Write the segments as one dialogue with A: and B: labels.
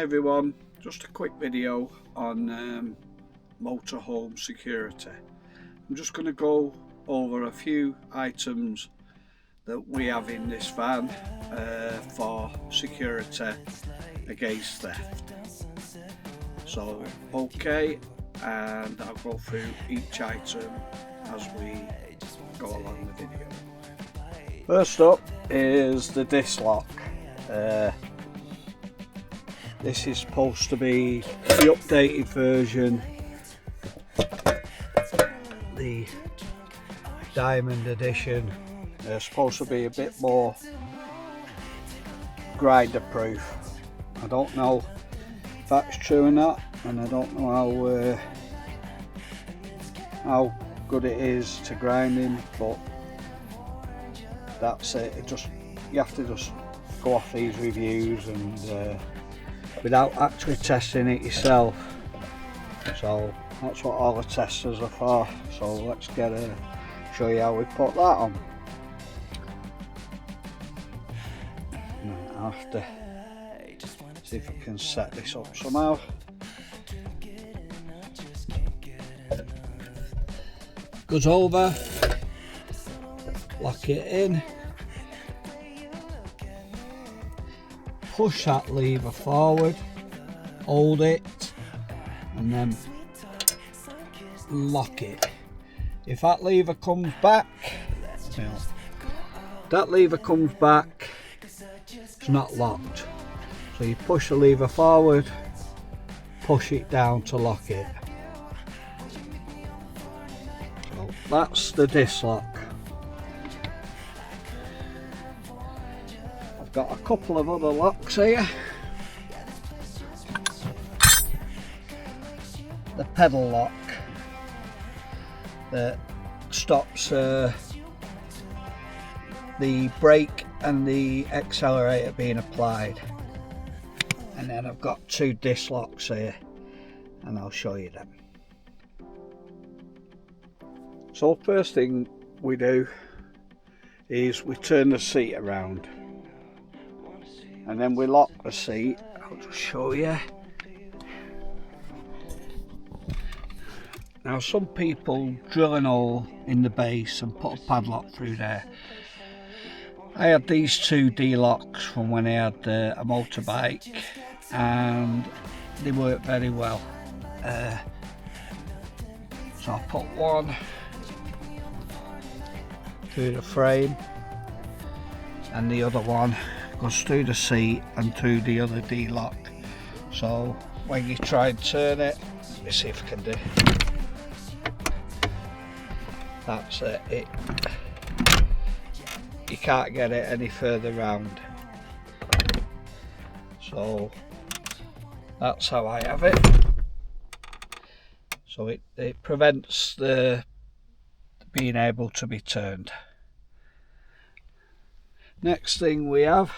A: Hi everyone, just a quick video on Motorhome Security. I'm just going to go over a few items that we have in this van for security against theft. So okay, and I'll go through each item as we go along the video. First up is the disc lock. This is supposed to be the updated version, the Diamond Edition. Supposed to be a bit more grinder proof. I don't know if that's true or not, and I don't know how good it is to grinding, but that's it. You have to just go off these reviews and without actually testing it yourself. So that's what all the testers are for. So let's show you how we put that on. I have to see if I can set this up somehow. Goes over, lock it in, push that lever forward, hold it, and then lock it. If that lever comes back, it's not locked. So you push the lever forward, push it down to lock it. So that's the disc lock. I've got a couple of other locks here. The pedal lock that stops the brake and the accelerator being applied. And then I've got two disc locks here, and I'll show you them. So first thing we do is we turn the seat around, and then we lock the seat. I'll just show you. Now some people drill an hole in the base and put a padlock through there. I had these two D-locks from when I had a motorbike, and they work very well. So I put one through the frame, and the other one goes through the seat and through the other D-lock. So when you try and turn it, let me see if I can do. That's it. You can't get it any further round. So that's how I have it. So it prevents the being able to be turned. Next thing we have,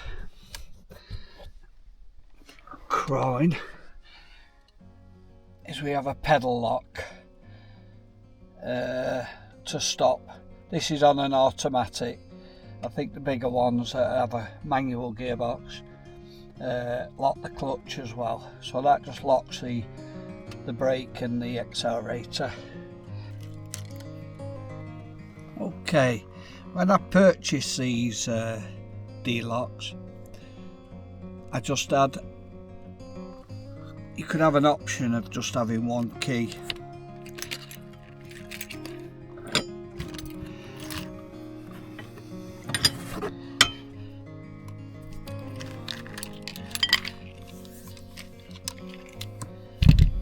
A: crawling, is we have a pedal lock to stop. This is on an automatic. I think the bigger ones that have a manual gearbox lock the clutch as well. So that just locks the brake and the accelerator. Okay, when I purchased these D-locks, I just had, you could have an option of just having one key.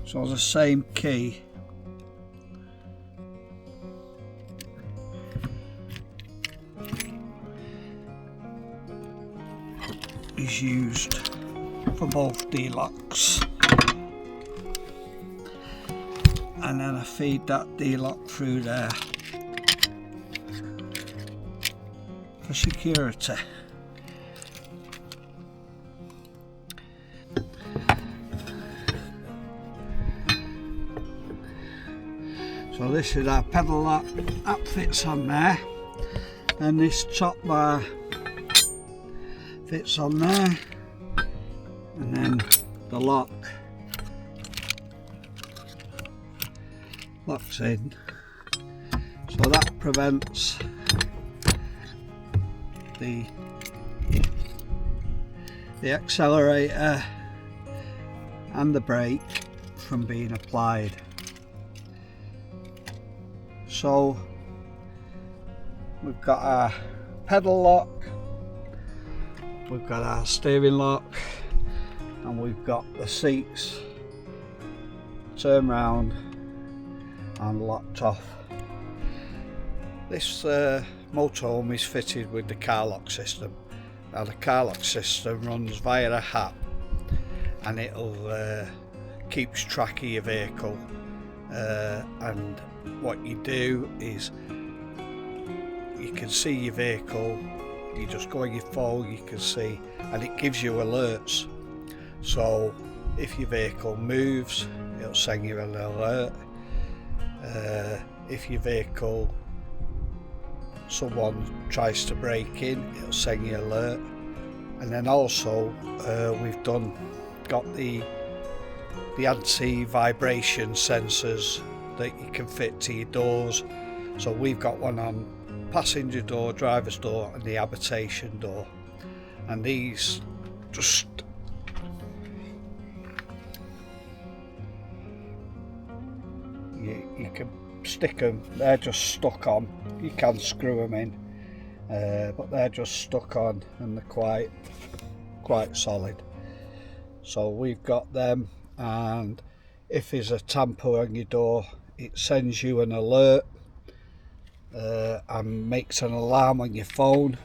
A: So the same key is used for both D-locks, and then I feed that D-lock through there for security. So this is our pedal lock, that fits on there, and this top bar fits on there, and then the lock locks in, so that prevents the accelerator and the brake from being applied. So we've got our pedal lock, we've got our steering lock, and we've got the seats turn round and locked off. This motorhome is fitted with the car lock system. Now the car lock system runs via a app, and it'll keeps track of your vehicle, and what you do is you can see your vehicle, you just go on your phone, you can see, and it gives you alerts. So if your vehicle moves, it'll send you an alert. If your vehicle, someone tries to break in, it'll send you an alert. And then also we've got the anti-vibration sensors that you can fit to your doors. So we've got one on passenger door, driver's door, and the habitation door, and these just you can stick them, they're just stuck on. You can screw them in, but they're just stuck on, and they're quite solid. So we've got them, and if there's a tamper on your door, it sends you an alert and makes an alarm on your phone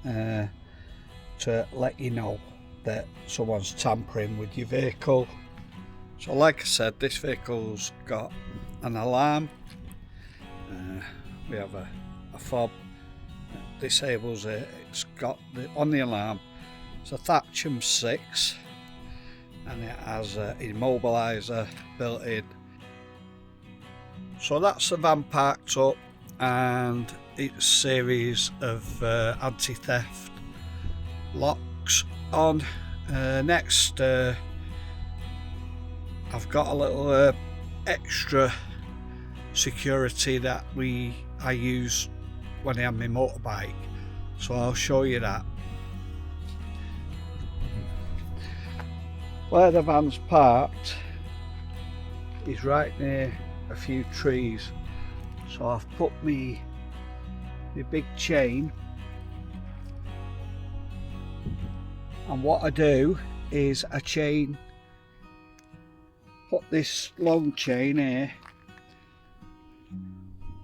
A: to let you know that someone's tampering with your vehicle. So like I said, this vehicle's got an alarm. We have a fob that disables it. It's got on the alarm, it's a Thatcham 6, and it has an immobiliser built in. So that's the van parked up, and it's a series of anti-theft locks on. Next, I've got a little extra security that I use when I have my motorbike, so I'll show you that. Where the van's parked is right near a few trees, so I've put my big chain, and what I do is I put this long chain here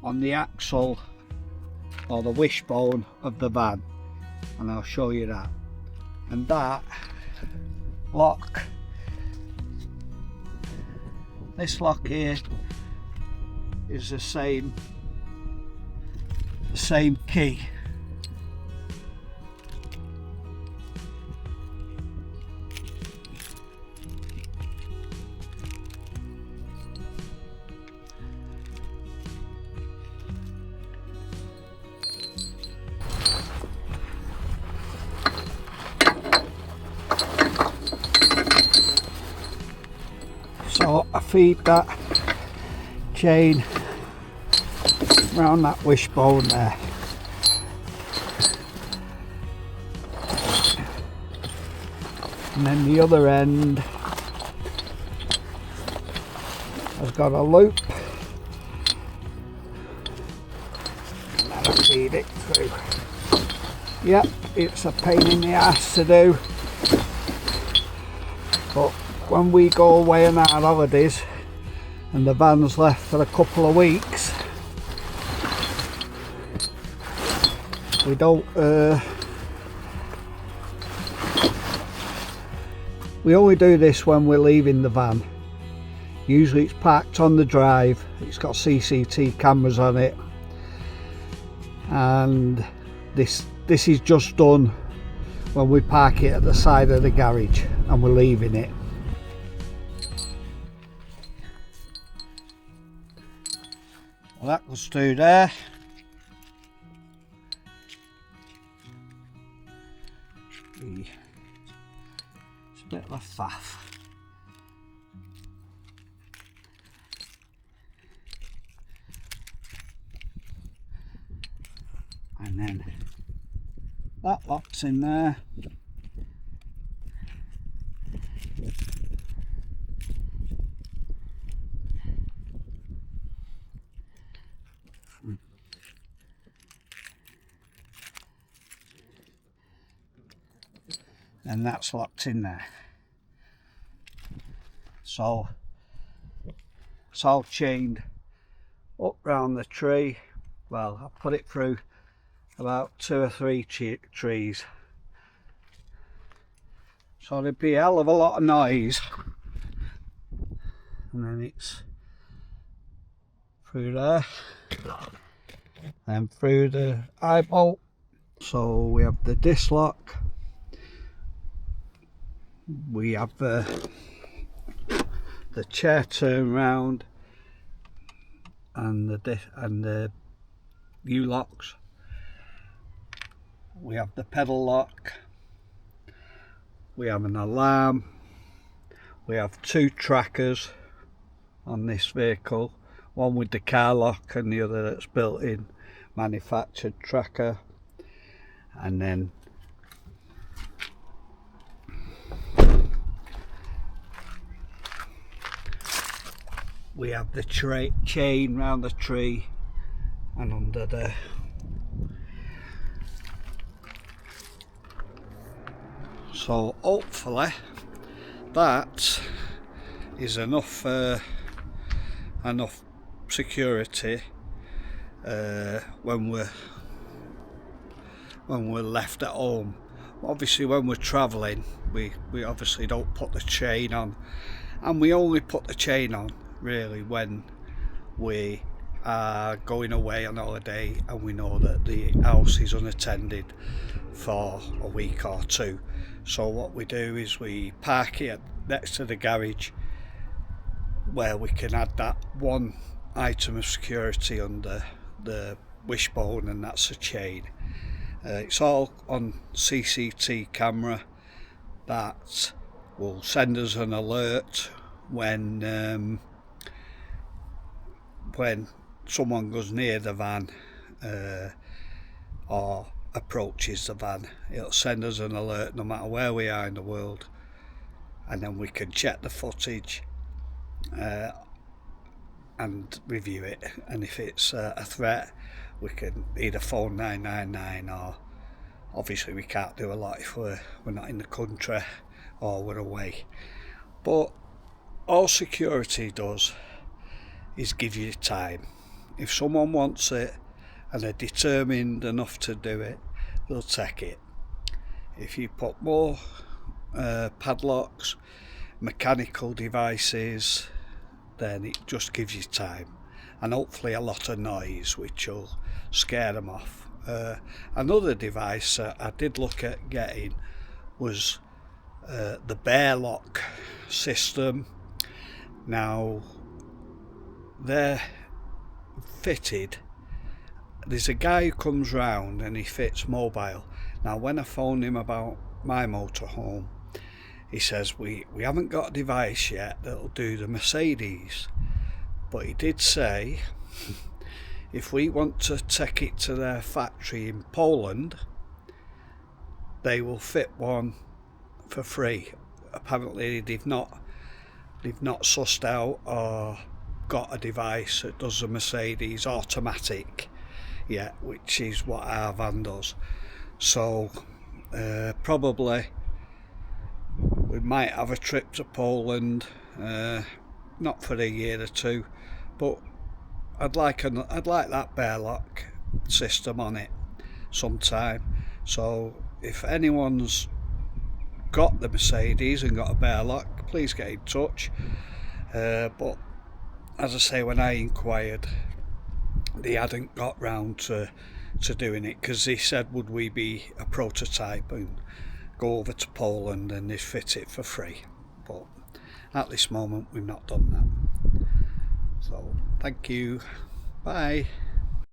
A: on the axle or the wishbone of the van, and I'll show you that. And that lock, this lock here, is the same key. So I feed that chain around that wishbone there, and then the other end has got a loop, and then I feed it through. Yep, it's a pain in the ass to do, but when we go away on our holidays and the van's left for a couple of weeks, we don't we only do this when we're leaving the van. Usually it's parked on the drive, it's got CCTV cameras on it, and this is just done when we park it at the side of the garage and we're leaving it. Well, that goes through there. It's a bit of a faff. and then that locks in there. And that's locked in there. So it's all chained up round the tree. Well, I put it through about 2 or 3 trees. So there'd be a hell of a lot of noise. And then it's through there and through the eye bolt. So we have the disc lock. We have the chair turn round and the U-locks. We have the pedal lock. We have an alarm. We have 2 trackers on this vehicle, one with the car lock and the other that's built in manufactured tracker. And then we have the chain round the tree and under there. So hopefully that is enough security when we're left at home. Obviously when we're travelling we obviously don't put the chain on, and we only put the chain on really when we are going away on holiday and we know that the house is unattended for a week or 2. So what we do is we park it next to the garage where we can add that one item of security under the wishbone, and that's a chain. It's all on CCTV camera that will send us an alert when someone goes near the van or approaches the van. It'll send us an alert no matter where we are in the world, and then we can check the footage and review it, and if it's a threat we can either phone 999, or obviously we can't do a lot if we're not in the country or we're away. But all security does is give you time. If someone wants it and they're determined enough to do it, they'll take it. If you put more padlocks, mechanical devices, then it just gives you time, and hopefully a lot of noise which will scare them off. Another device I did look at getting was the bear lock system. Now they're fitted, there's a guy who comes round and he fits mobile. Now when I phoned him about my motorhome, he says we haven't got a device yet that'll do the Mercedes, but he did say if we want to take it to their factory in Poland, they will fit one for free. Apparently they've not sussed out or got a device that does the Mercedes automatic yet, which is what our van does. So probably we might have a trip to Poland, not for a year or 2, but I'd like that bear lock system on it sometime. So if anyone's got the Mercedes and got a bear lock, please get in touch. But as I say, when I inquired, they hadn't got round to doing it, because they said would we be a prototype and go over to Poland and they fit it for free. But at this moment we've not done that. So thank you, bye.